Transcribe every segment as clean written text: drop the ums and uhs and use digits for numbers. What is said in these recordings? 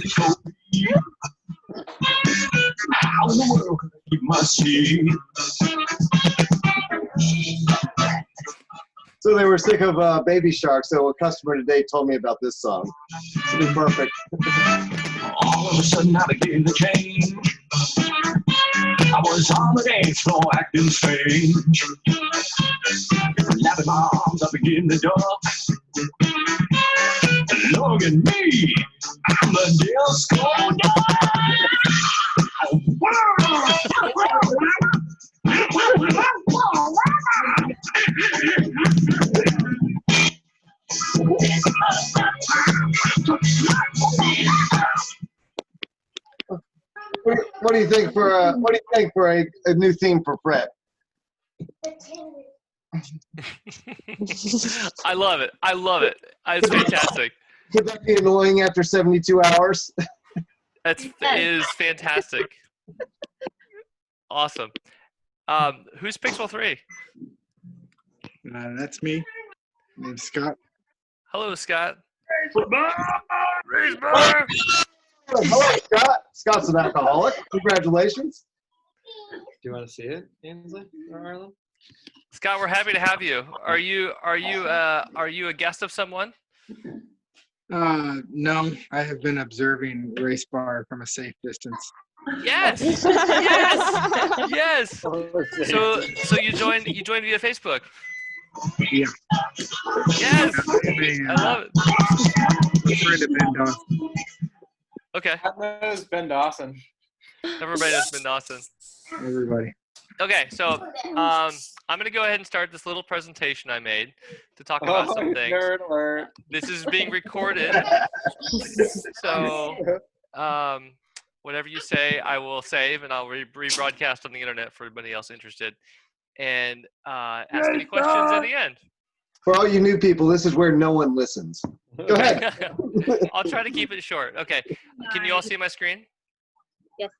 told me, how in the world could I keep my seat? So they were sick of Baby Shark, so a customer today told me about this song. It'll be perfect. All of a sudden I began to change. I was on the dance floor acting strange. Lapping my arms, I begin to duck. Look at me, I'm a disco duck. What do you think for a new theme for Fred? I love it. I love it. It's fantastic. Could that be annoying after 72 hours? It is fantastic. Awesome. Who's Pixel 3? That's me. My name's Scott. Hello, Scott. Racebar! Hello, Scott. Scott's an alcoholic. Congratulations. Do you want to see it, Ainsley or Arlen? Scott, we're happy to have you. Are you a guest of someone? No, I have been observing Racebar from a safe distance. Yes. Yes. Yes. So you joined via Facebook. Yeah. Yes. I love it. Refer to Ben Dawson. Okay. That knows Ben Dawson. Everybody knows Ben Dawson. Everybody. Okay, so I'm going to go ahead and start this little presentation I made to talk about some things. Nerd alert. This is being recorded, so whatever you say, I will save, and I'll rebroadcast on the internet for anybody else interested, and ask any questions at the end. For all you new people, this is where no one listens. Go ahead. I'll try to keep it short. Okay, can you all see my screen? Yes.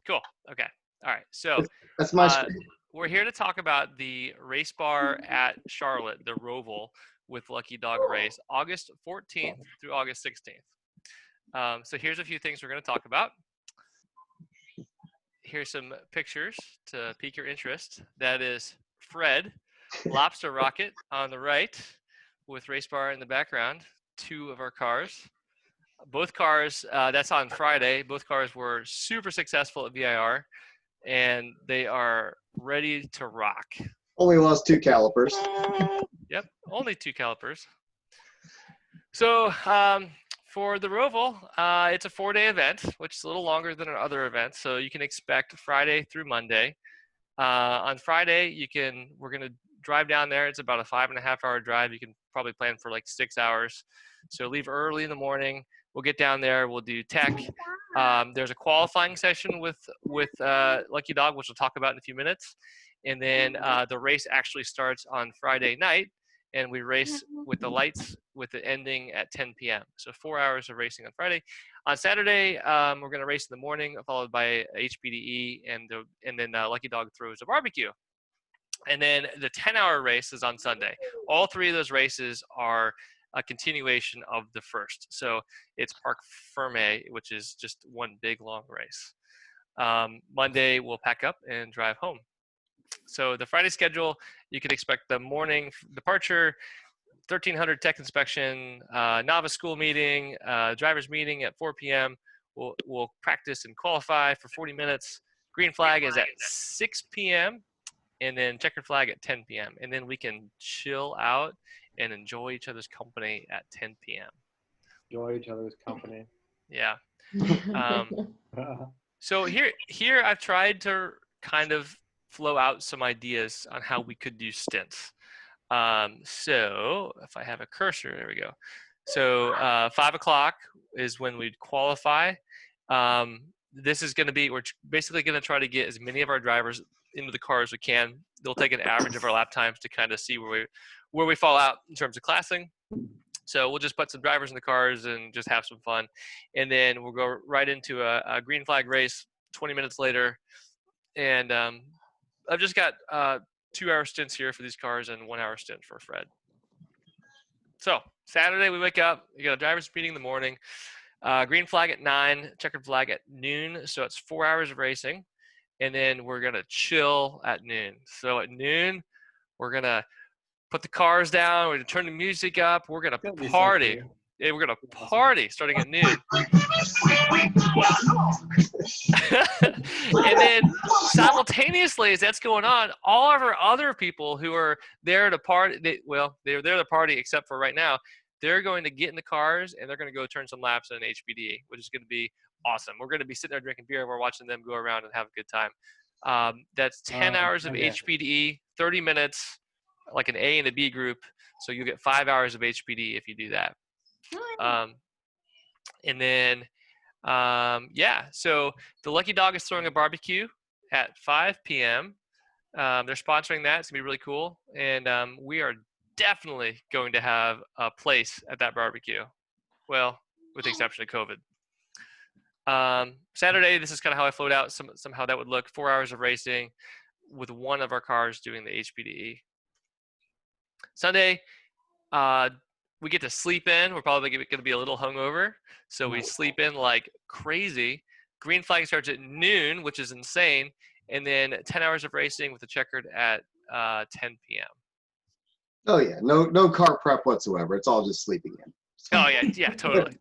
Cool. Okay. All right. So That's my screen. we're here to talk about the Racebar at Charlotte, the Roval with Lucky Dog race, August 14th through August 16th. So here's a few things we're going to talk about. Here's some pictures to pique your interest. That is Fred, Lobster Rocket on the right with Racebar in the background, two of our cars. Both cars, that's on Friday, both cars were super successful at VIR, and they are ready to rock. Only lost 2 calipers. Yep, only 2 calipers. So for the Roval, it's a 4-day event, which is a little longer than our other events. So you can expect Friday through Monday. On Friday, we're going to drive down there. It's about a 5.5-hour drive. You can probably plan for like 6 hours. So leave early in the morning. We'll get down there. We'll do tech. There's a qualifying session with Lucky Dog, which we'll talk about in a few minutes. And then the race actually starts on Friday night, and we race with the lights with the ending at 10 p.m. So 4 hours of racing on Friday. On Saturday, we're going to race in the morning, followed by HPDE, and then Lucky Dog throws a barbecue. And then the 10-hour race is on Sunday. All 3 of those races are a continuation of the first. So it's Parc Ferme, which is just one big long race. Monday, we'll pack up and drive home. So the Friday schedule, you can expect the morning departure, 1300 tech inspection, novice school meeting, driver's meeting at 4 p.m. We'll practice and qualify for 40 minutes. Green flag is at 6 p.m. and then checkered flag at 10 p.m. And then we can chill out and enjoy each other's company at 10 p.m. Enjoy each other's company. Yeah. So here I've tried to kind of flow out some ideas on how we could do stints. So if I have a cursor, there we go. So 5 o'clock is when we'd qualify. This is going to be, we're basically going to try to get as many of our drivers into the car as we can. They'll take an average of our lap times to kind of see where we fall out in terms of classing. So we'll just put some drivers in the cars and just have some fun. And then we'll go right into a green flag race 20 minutes later. And I've just got 2-hour stints here for these cars and 1-hour stint for Fred. So Saturday we wake up, we got a driver's meeting in the morning. Green flag at 9, checkered flag at noon. So it's 4 hours of racing. And then we're going to chill at noon. So at noon, we're going to put the cars down. We're going to turn the music up. We're going That'd to be so party. cool. Yeah, we're going to party starting at noon. And then simultaneously, as that's going on, all of our other people who are there to party, they're there to party except for right now. They're going to get in the cars and they're going to go turn some laps in HPD, which is going to be awesome. We're going to be sitting there drinking beer and we're watching them go around and have a good time. That's 10 hours of okay. HPD, 30 minutes, like an A and a B group. So you'll get 5 hours of HPD if you do that. And then, so the Lucky Dog is throwing a barbecue at 5 p.m. They're sponsoring that. It's going to be really cool. And we are definitely going to have a place at that barbecue. Well, with the exception of COVID. Saturday, this is kind of how I float out somehow that would look. 4 hours of racing with one of our cars doing the HPDE. Sunday, we get to sleep in. We're probably going to be a little hungover. So we sleep in like crazy. Green flag starts at noon, which is insane. And then 10 hours of racing with the checkered at 10 p.m. Oh yeah, no car prep whatsoever. It's all just sleeping in. Oh yeah, totally.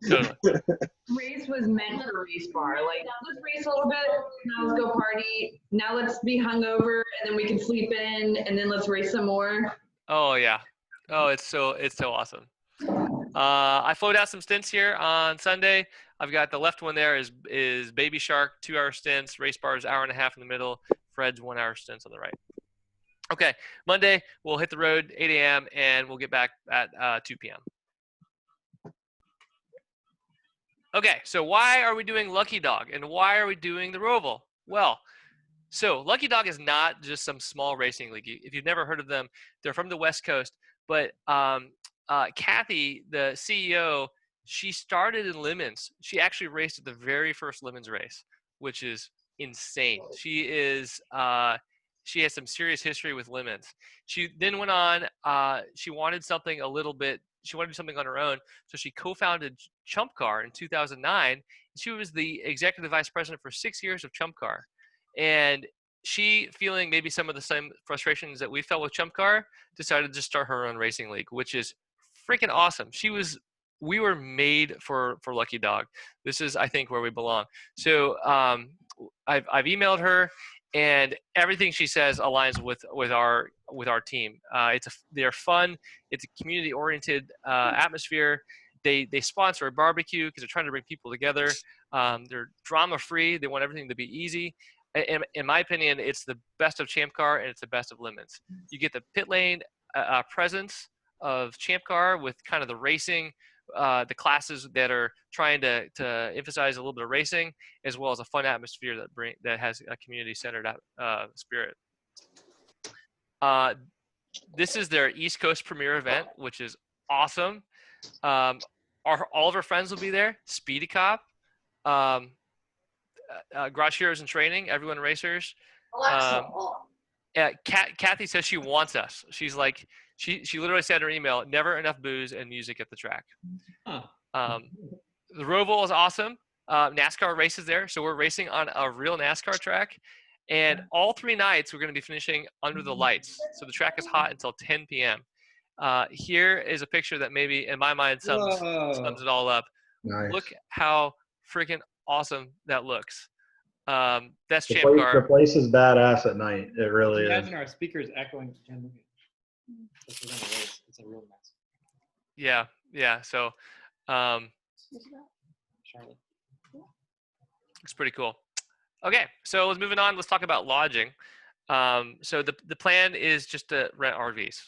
Race was meant for race bar. Like, let's race a little bit. Now let's go party. Now let's be hungover, and then we can sleep in, and then let's race some more. Oh yeah. Oh, it's so awesome. I float out some stints here on Sunday. I've got the left one there is Baby Shark, 2 hour stints. Race bar is hour and a half in the middle. Fred's 1 hour stints on the right. Okay, Monday we'll hit the road 8 a.m. and we'll get back at 2 p.m. Okay, so why are we doing Lucky Dog and why are we doing the Roval? Well, so Lucky Dog is not just some small racing league. If you've never heard of them, they're from the West Coast. But Kathy, the CEO, she started in Lemons. She actually raced at the very first Lemons race, which is insane. She has some serious history with Lemons. She then went on. She wanted something a little bit. She wanted to do something on her own, so she co-founded Chump Car in 2009. She was the executive vice president for 6 years of Chump Car, and she, feeling maybe some of the same frustrations that we felt with Chump Car, decided to start her own racing league, which is freaking awesome. We were made for Lucky Dog. This is, I think, where we belong. So I've emailed her, and everything she says aligns with our team. They're fun. It's a community-oriented atmosphere. They sponsor a barbecue because they're trying to bring people together. They're drama-free. They want everything to be easy. In my opinion, it's the best of Champ Car and it's the best of Lemons. You get the pit lane presence of Champ Car with kind of the racing, the classes that are trying to emphasize a little bit of racing, as well as a fun atmosphere that has a community-centered spirit. This is their East Coast premiere event, which is awesome. All of our friends will be there. Speedy Cop, Garage Heroes in Training, Everyone Racers. Kathy says she wants us. She's like, she literally said in her email, never enough booze and music at the track. Huh. The Roval is awesome. NASCAR races there, so we're racing on a real NASCAR track. And all 3 nights we're going to be finishing under the lights. So the track is hot until 10 p.m. Here is a picture that maybe, in my mind, sums it all up. Nice. Look how freaking awesome that looks. That's The Champ Car. place is badass at night. It really is. Imagine our speakers echoing to Jen Lucas. It's a real mess. Yeah. So, Charlotte. it's pretty cool. Okay, so let's moving on. Let's talk about lodging. So the plan is just to rent RVs.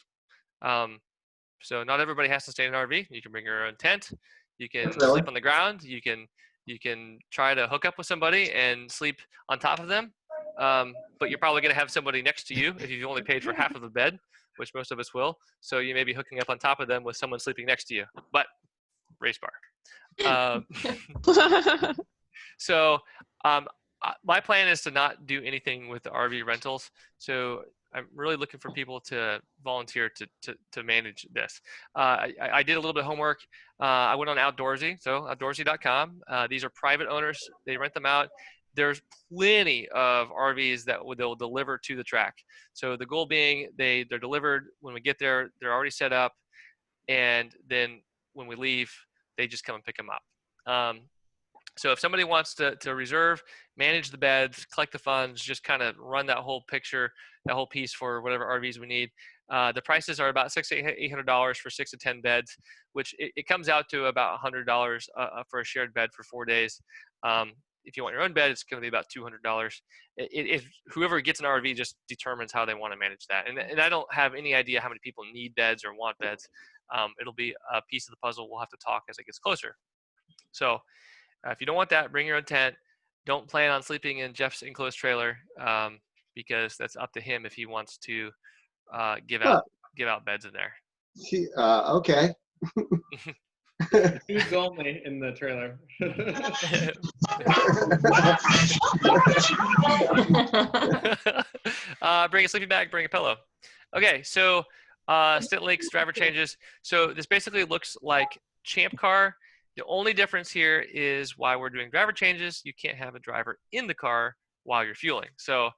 So not everybody has to stay in an RV. You can bring your own tent. You can sleep on the ground. You can try to hook up with somebody and sleep on top of them. But you're probably going to have somebody next to you if you've only paid for half of the bed, which most of us will. So you may be hooking up on top of them with someone sleeping next to you. But race bar. So my plan is to not do anything with the RV rentals. So I'm really looking for people to volunteer to manage this. I did a little bit of homework. I went on Outdoorsy, so outdoorsy.com. These are private owners. They rent them out. There's plenty of RVs that they'll deliver to the track. So the goal being they're delivered when we get there. They're already set up, and then when we leave, they just come and pick them up. So if somebody wants to reserve, manage the beds, collect the funds, just kind of run that whole picture, that whole piece for whatever RVs we need, the prices are about $600 to $800 for 6 to 10 beds, which it comes out to about $100 for a shared bed for 4 days. If you want your own bed, it's going to be about $200. If whoever gets an RV just determines how they want to manage that. And I don't have any idea how many people need beds or want beds. It'll be a piece of the puzzle. We'll have to talk as it gets closer. So if you don't want that, bring your own tent. Don't plan on sleeping in Jeff's enclosed trailer because that's up to him if he wants to give out beds in there. Okay. Who's only in the trailer? Bring a sleeping bag, bring a pillow. Okay, so stint leaks, driver changes. So this basically looks like Champ Car. The only difference here is why we're doing driver changes. You can't have a driver in the car while you're fueling. So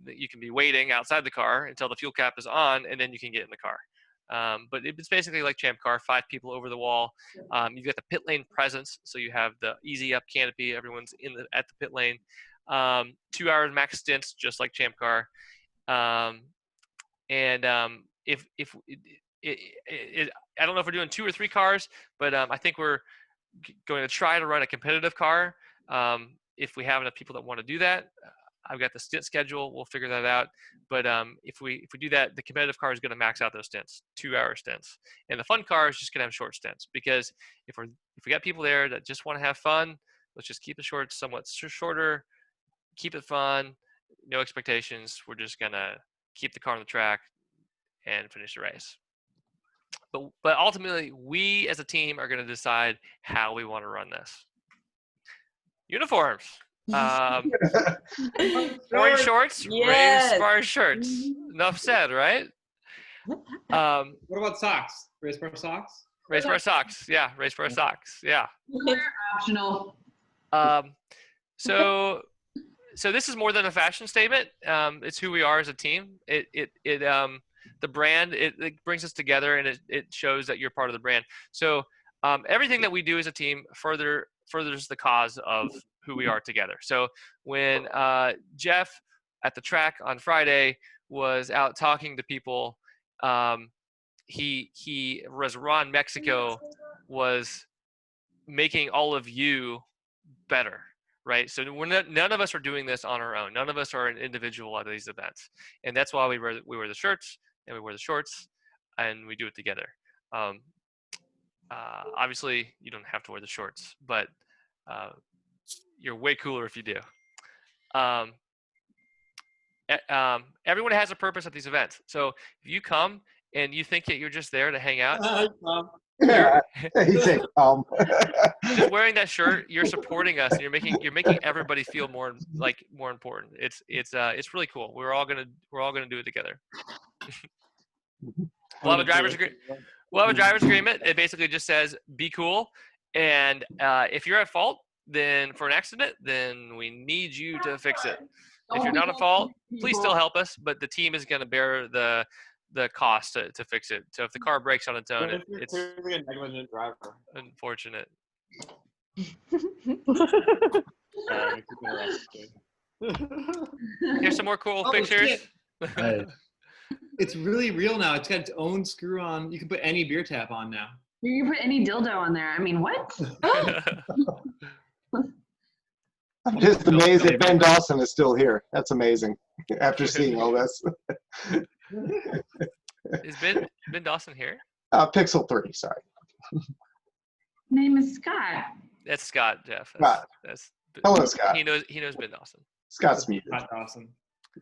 you can be waiting outside the car until the fuel cap is on, and then you can get in the car. But it's basically like Champ Car, 5 people over the wall. You've got the pit lane presence, so you have the easy up canopy. Everyone's at the pit lane. 2 hours max stints, just like Champ Car. I don't know if we're doing 2 or 3 cars, but I think we're going to try to run a competitive car. If we have enough people that want to do that, I've got the stint schedule. We'll figure that out. But if we do that, the competitive car is going to max out those stints, 2-hour stints, and the fun car is just going to have short stints. Because if we got people there that just want to have fun, let's just keep the shorts somewhat shorter, keep it fun, no expectations. We're just going to keep the car on the track and finish the race. But ultimately, we as a team are going to decide how we want to run this. Uniforms. Orange shorts, Yes. Racebar shirts. Enough said, right? What about socks? Racebar socks? Racebar socks. Yeah, Racebar socks. Yeah. They're optional. So this is more than a fashion statement. It's who we are as a team. The brand, it brings us together, and it shows that you're part of the brand. So everything that we do as a team furthers the cause of who we are together. So when Jeff at the track on Friday was out talking to people, he Ron Mexico was making all of you better, right? So none of us are doing this on our own. None of us are an individual at these events, and that's why we wear the shirts and we wear the shorts, and we do it together. Obviously, you don't have to wear the shorts, but you're way cooler if you do. Everyone has a purpose at these events. So if you come and you think that you're just there to hang out, He's saying, just wearing that shirt, you're supporting us, and you're making everybody feel more important. It's really cool. We're all gonna do it together. We'll have a driver's agreement. It basically just says be cool, and if you're at fault, then for an accident, then we need you to fix it. If you're not at fault, please still help us, but the team is going to bear the cost to fix it. So if the car breaks on its own, it's clearly a negligent driver. unfortunate. Sorry, Here's some more cool Oh, pictures. shit. Hey, It's really real now. It's got its own screw on. You can put any beer tap on now. You can put any dildo on there. I mean, what? I'm just amazed that Ben Dawson is still here. That's amazing. After seeing all this. Is Ben Dawson here? Pixel 3, sorry. Name is Scott. That's Scott, Jeff. Scott. That's Hello, Scott. He knows Ben Dawson. Scott's muted. Scott Dawson.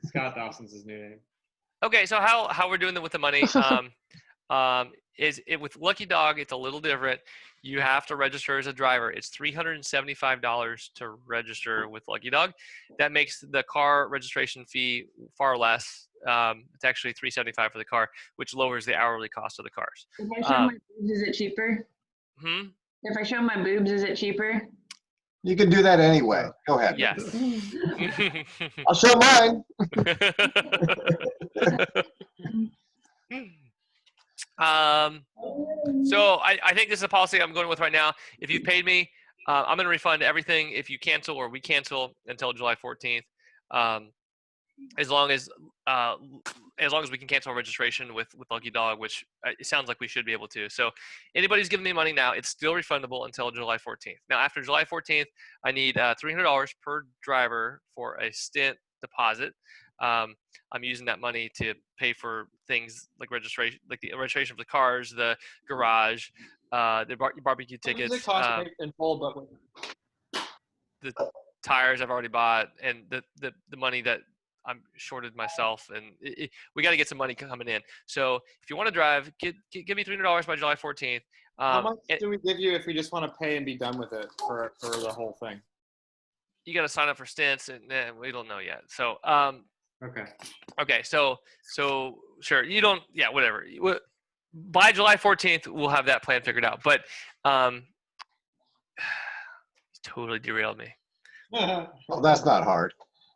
Scott Dawson's his new name. Okay, so how we're doing with the money? With Lucky Dog, it's a little different. You have to register as a driver. It's $375 to register with Lucky Dog. That makes the car registration fee far less. It's actually $375 for the car, which lowers the hourly cost of the cars. If I show my boobs, is it cheaper? If I show my boobs, is it cheaper? You can do that anyway. Go ahead. Yes. I'll show mine. So I think this is a policy I'm going with right now. If you've paid me, I'm going to refund everything if you cancel or we cancel until July 14th. As long as we can cancel registration with Lucky Dog, which it sounds like we should be able to. So anybody's giving me money now, it's still refundable until July 14th. Now, after July 14th, I need $300 per driver for a stint deposit. I'm using that money to pay for things like registration, like the registration for the cars, the garage, the barbecue tickets, What does it cost in full, but the tires I've already bought, and the money that I'm shorted myself, and we got to get some money coming in. So if you want to drive, give me $300 by July 14th. how much do we give you if we just want to pay and be done with it for the whole thing? You got to sign up for stints, and we don't know yet. So Okay. So sure, you don't. Yeah, whatever. By July 14th, we'll have that plan figured out. But totally derailed me. Well, that's not hard.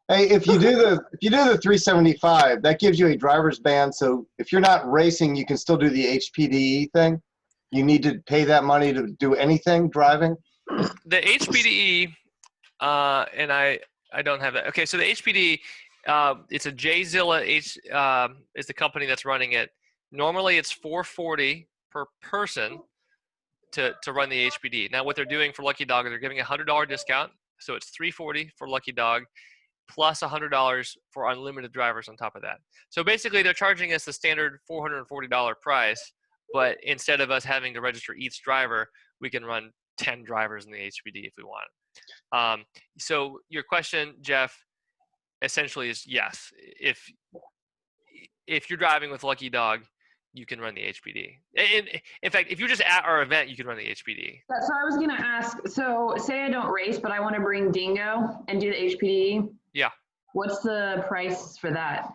Hey, if you do the 375, that gives you a driver's ban. So if you're not racing, you can still do the HPDE thing. You need to pay that money to do anything driving. The HPDE, and I don't have that. Okay, so the HPDE, it's a Jzilla is the company that's running it. Normally, it's $440 per person to run the HPD. Now, what they're doing for Lucky Dog is they're giving a $100 discount, so it's $340 for Lucky Dog, plus $100 for unlimited drivers on top of that. So basically, they're charging us the standard $440 price, but instead of us having to register each driver, we can run 10 drivers in the HPD if we want. So your question, Jeff, essentially is yes. If you're driving with Lucky Dog, you can run the HPD. In fact, if you're just at our event, you can run the HPD. So I was going to ask, so say I don't race, but I want to bring Dingo and do the HPD. Yeah. What's the price for that?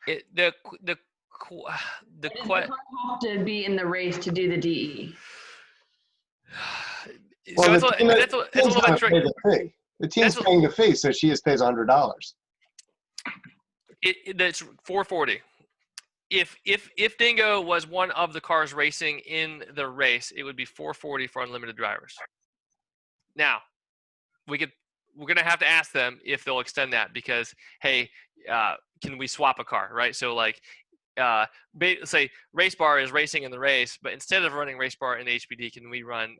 The Does the car have to be in the race to do the DE? So it's a little bit tricky. The team's paying the fee, so she just pays $100. That's $440. If Dingo was one of the cars racing in the race, it would be $440 for unlimited drivers. Now, we're gonna have to ask them if they'll extend that because hey, can we swap a car, right? So like, say Racebar is racing in the race, but instead of running Racebar in the HPD, can we run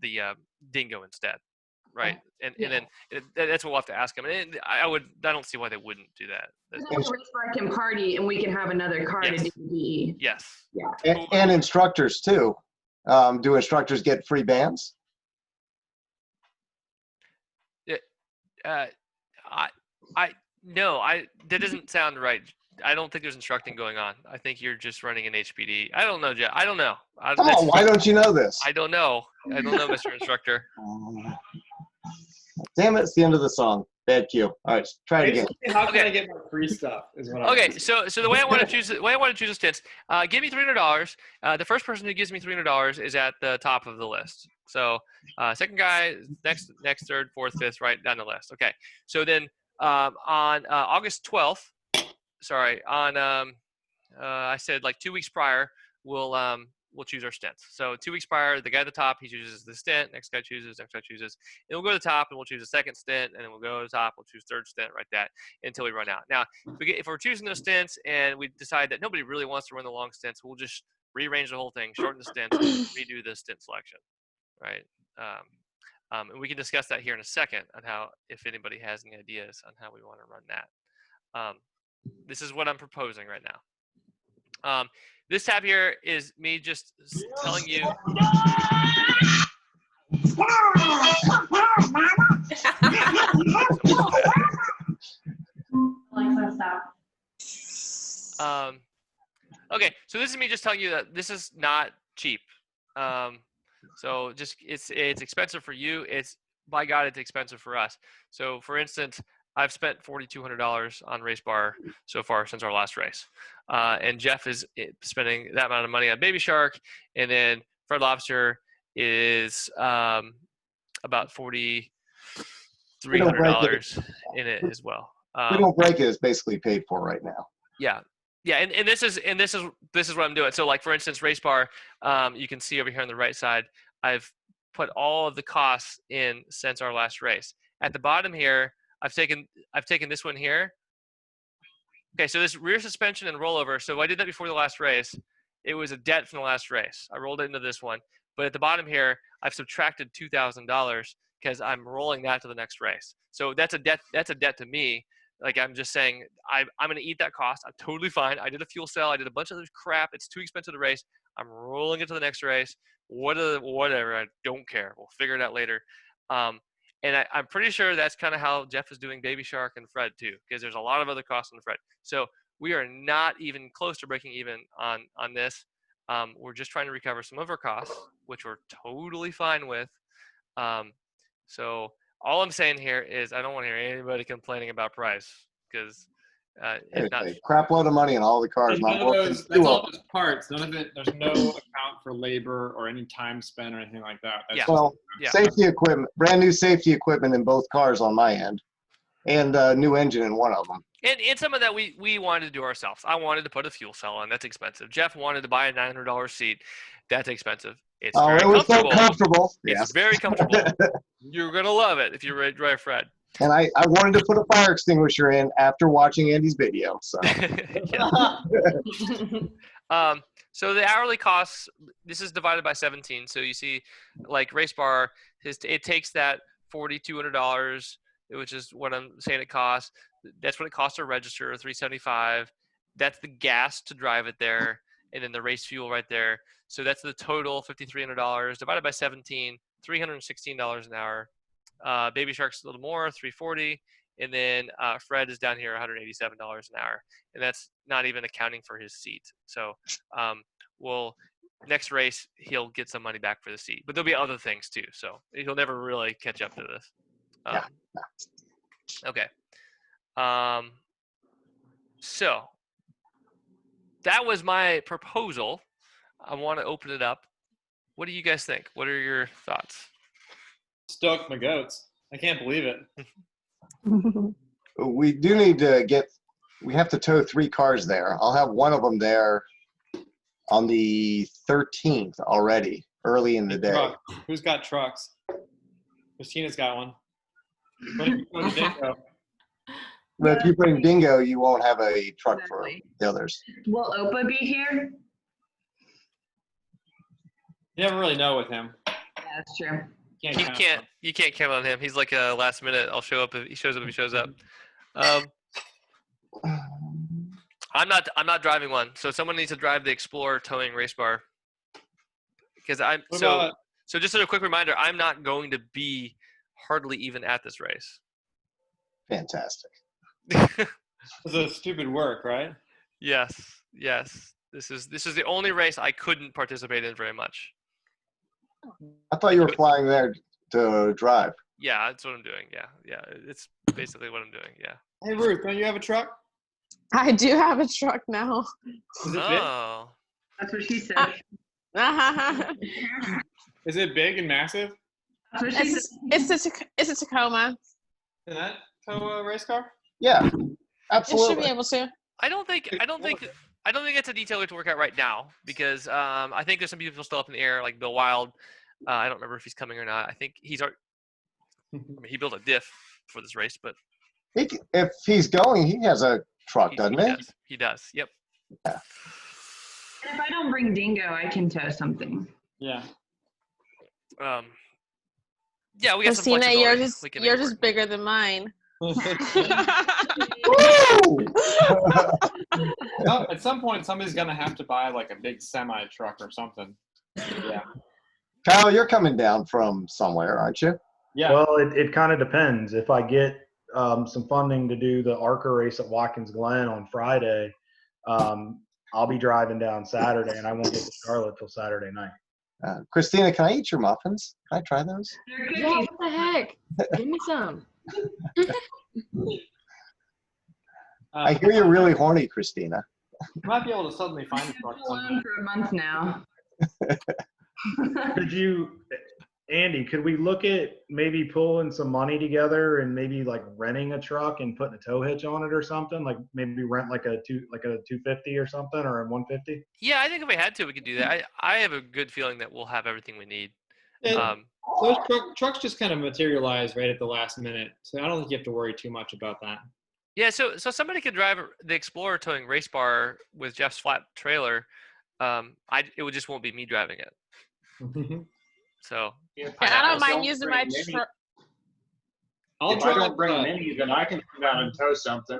the Dingo instead? Right, and then that's what we'll have to ask them. And I don't see why they wouldn't do that. The Racebar can party, and we can have another car to do DE. Yes. Yeah. And instructors too. Do instructors get free bands? No, that doesn't sound right. I don't think there's instructing going on. I think you're just running an HPD. I don't know, Jeff. I don't know. Come on, why don't you know this? I don't know. Mr. Instructor. Damn it, it's the end of the song. Bad cue. All right, try it again. How can I get more free stuff? Is what Okay, so the way I want to choose the stints, give me $300. The first person who gives me $300 is at the top of the list. So second guy, next, third, fourth, fifth, right down the list. Okay, so then on August 12th, I said like 2 weeks prior, we'll choose our stints. So 2 weeks prior, the guy at the top, he chooses the stint, next guy chooses, and we'll go to the top and we'll choose a second stint, and then we'll go to the top, we'll choose third stint, like that, until we run out. Now, if we're choosing those stints and we decide that nobody really wants to run the long stints, we'll just rearrange the whole thing, shorten the stints, and redo the stint selection, right? And we can discuss that here in a second on how, if anybody has any ideas on how we want to run that. This is what I'm proposing right now. This tab here is me just telling you. Okay, so this is me just telling you that this is not cheap. So just it's expensive for you. It's by God, it's expensive for us. So for instance, I've spent $4,200 on Racebar so far since our last race, and Jeff is spending that amount of money on Baby Shark, and then Fred Lobster is about $4,300 in it as well. We don't break it. It's basically paid for right now. Yeah. Yeah, and this is what I'm doing. So like for instance, Racebar, you can see over here on the right side, I've put all of the costs in since our last race. At the bottom here, I've taken this one here. Okay, so this rear suspension and rollover. So I did that before the last race. It was a debt from the last race. I rolled it into this one. But at the bottom here, I've subtracted $2,000 because I'm rolling that to the next race. So that's a debt. That's a debt to me. Like I'm just saying, I'm going to eat that cost. I'm totally fine. I did a fuel cell. I did a bunch of this crap. It's too expensive to race. I'm rolling it to the next race. Whatever. I don't care. We'll figure it out later. And I'm pretty sure that's kind of how Jeff is doing Baby Shark and Fred too, because there's a lot of other costs on Fred. So we are not even close to breaking even on this. We're just trying to recover some of our costs, which we're totally fine with. So all I'm saying here is I don't want to hear anybody complaining about price because it's not crap load of money in all the cars. That's all just parts. None of it. There's no account for labor or any time spent or anything like that. That's Well, safety equipment, brand new safety equipment in both cars on my end, and a new engine in one of them. And some of that we wanted to do ourselves. I wanted to put a fuel cell on. That's expensive. Jeff wanted to buy a $900 seat. That's expensive. It's very it was comfortable. so comfortable. It's Yes. very comfortable. You're going to love it if you're ready to drive Fred. And I wanted to put a fire extinguisher in after watching Andy's video. So, so the hourly costs, this is divided by 17. So you see, like Racebar, it takes that $4,200, which is what I'm saying it costs. That's what it costs to register, $375. That's the gas to drive it there, and then the race fuel right there. So that's the total, $5,300 divided by 17, $316 an hour. Baby Shark's a little more, $340, and then Fred is down here, $187 an hour, and that's not even accounting for his seat. So, next race he'll get some money back for the seat, but there'll be other things too. So he'll never really catch up to this. Okay. So that was my proposal. I want to open it up. What do you guys think? What are your thoughts? Stoked my goats. I can't believe it. we do need to we have to tow 3 cars there. I'll have one of them there on the 13th already, early in the day. Truck. Who's got trucks? Christina's got one. What if you go to Dingo? But if you bring Dingo, you won't have a truck for the others. Will Opa be here? You never really know with him. Yeah, that's true. You can't count on him. He's like a last minute. I'll show up if he shows up. If he shows up. I'm not driving one, so someone needs to drive the Explorer towing Racebar. Because so just as a quick reminder, I'm not going to be hardly even at this race. Fantastic. It's a stupid work, right? Yes. This is the only race I couldn't participate in very much. I thought you were flying there to drive. Yeah, that's what I'm doing. Yeah. It's basically what I'm doing. Yeah. Hey Ruth, don't you have a truck? I do have a truck now. Is it big? Oh. That's what she said. Is it big and massive? That's what she said. It's a Tacoma. Can that tow a race car? Yeah, It absolutely. should be able to. I don't think it's a detail we have to work out right now because I think there's some people still up in the air, like Bill Wild. I don't remember if he's coming or not. I think he built a diff for this race, but If he's going, he has a truck, doesn't he? He does. Yep. Yeah. If I don't bring Dingo, I can tow something. Yeah. Yeah, we got some Christina, flexibility. yours is bigger than mine. Well, at some point, somebody's gonna have to buy like a big semi truck or something. Yeah. Kyle, you're coming down from somewhere, aren't you? Yeah. Well, it kind of depends. If I get some funding to do the ARCA race at Watkins Glen on Friday, I'll be driving down Saturday, and I won't get to Charlotte till Saturday night. Christina, can I eat your muffins? Can I try those? They're Yeah, cookies. what the heck? Give me some. I hear you're really horny, Christina. You might be able to suddenly find a I've truck been alone someday. for a month now. Could you, Andy, could we look at maybe pulling some money together and maybe like renting a truck and putting a tow hitch on it or something? Like maybe rent like a 250 or something, or a 150? Yeah, I think if we had to, we could do that. I have a good feeling that we'll have everything we need. And those trucks just kind of materialize right at the last minute, so I don't think you have to worry too much about that. Yeah, so somebody could drive the Explorer towing Racebar with Jeff's flat trailer. It just won't be me driving it. So I don't mind using my truck. I'll If I drive. don't bring mini, then I can come down and tow something.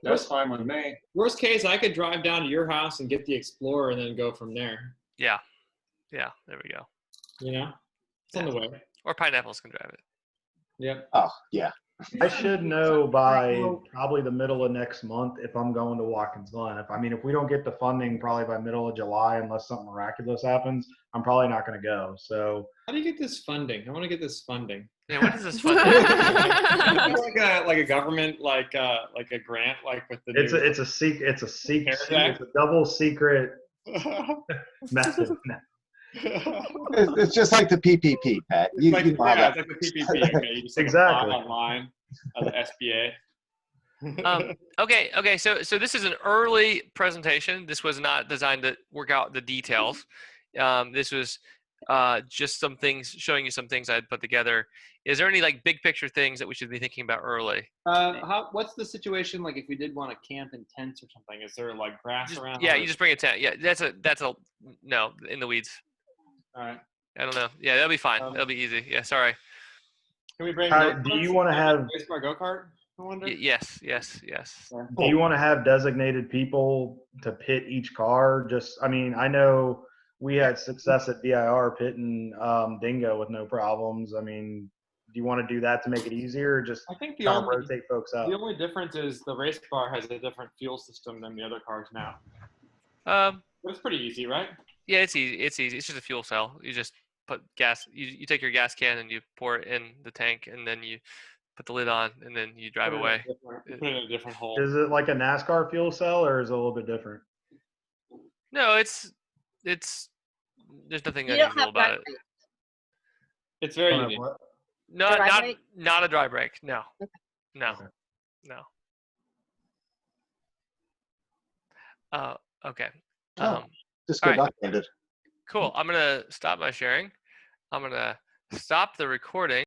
That's fine with me. Worst case, I could drive down to your house and get the Explorer and then go from there. yeah, there we go. You know, it's on the way. Or Pineapples can drive it. Yep. Oh, yeah. I should know by probably the middle of next month if I'm going to Watkins Glen. If we don't get the funding probably by middle of July, unless something miraculous happens, I'm probably not going to go. So How do you get this funding? I want to get this funding. Yeah, what is this fun? like a government, like a grant, like with the. it's a secret. It's a secret. CARES Act? It's a double secret method. It's just like the PPP, Pat. You know how that it's like the PPP. Okay, you just Exactly. apply online, the SBA. Okay. So this is an early presentation. This was not designed to work out the details. This was just some things, showing you some things I'd put together. Is there any like big picture things that we should be thinking about early? What's the situation like if we did want to camp in tents or something? Is there like grass around? Yeah, you just bring a tent. Yeah, that's a no, in the weeds. All right. I don't know. Yeah, that'll be fine. That'll be easy. Yeah, sorry. Can we bring? Do you want to have? Racebar go-kart? I wonder. Yes. Do you want to have designated people to pit each car? I know we had success at VIR pitting Dingo with no problems. Do you want to do that to make it easier, or just I think kind of rotate folks out? the only difference is the race bar has a different fuel system than the other cars now. But But it's pretty easy, right? yeah, it's easy. It's just a fuel cell. You just put gas. You take your gas can and you pour it in the tank, and then you put the lid on, and then you drive away. Put it in a different hole. Is it like a NASCAR fuel cell, or is it a little bit different? No, it's there's nothing You don't unusual have about it. It's very Don't have unique. what? No, Dry brake? not a dry brake. No, Okay. no, Okay. no. Okay. Oh. Just All get right. documented. Cool. I'm gonna stop my sharing. I'm gonna stop the recording.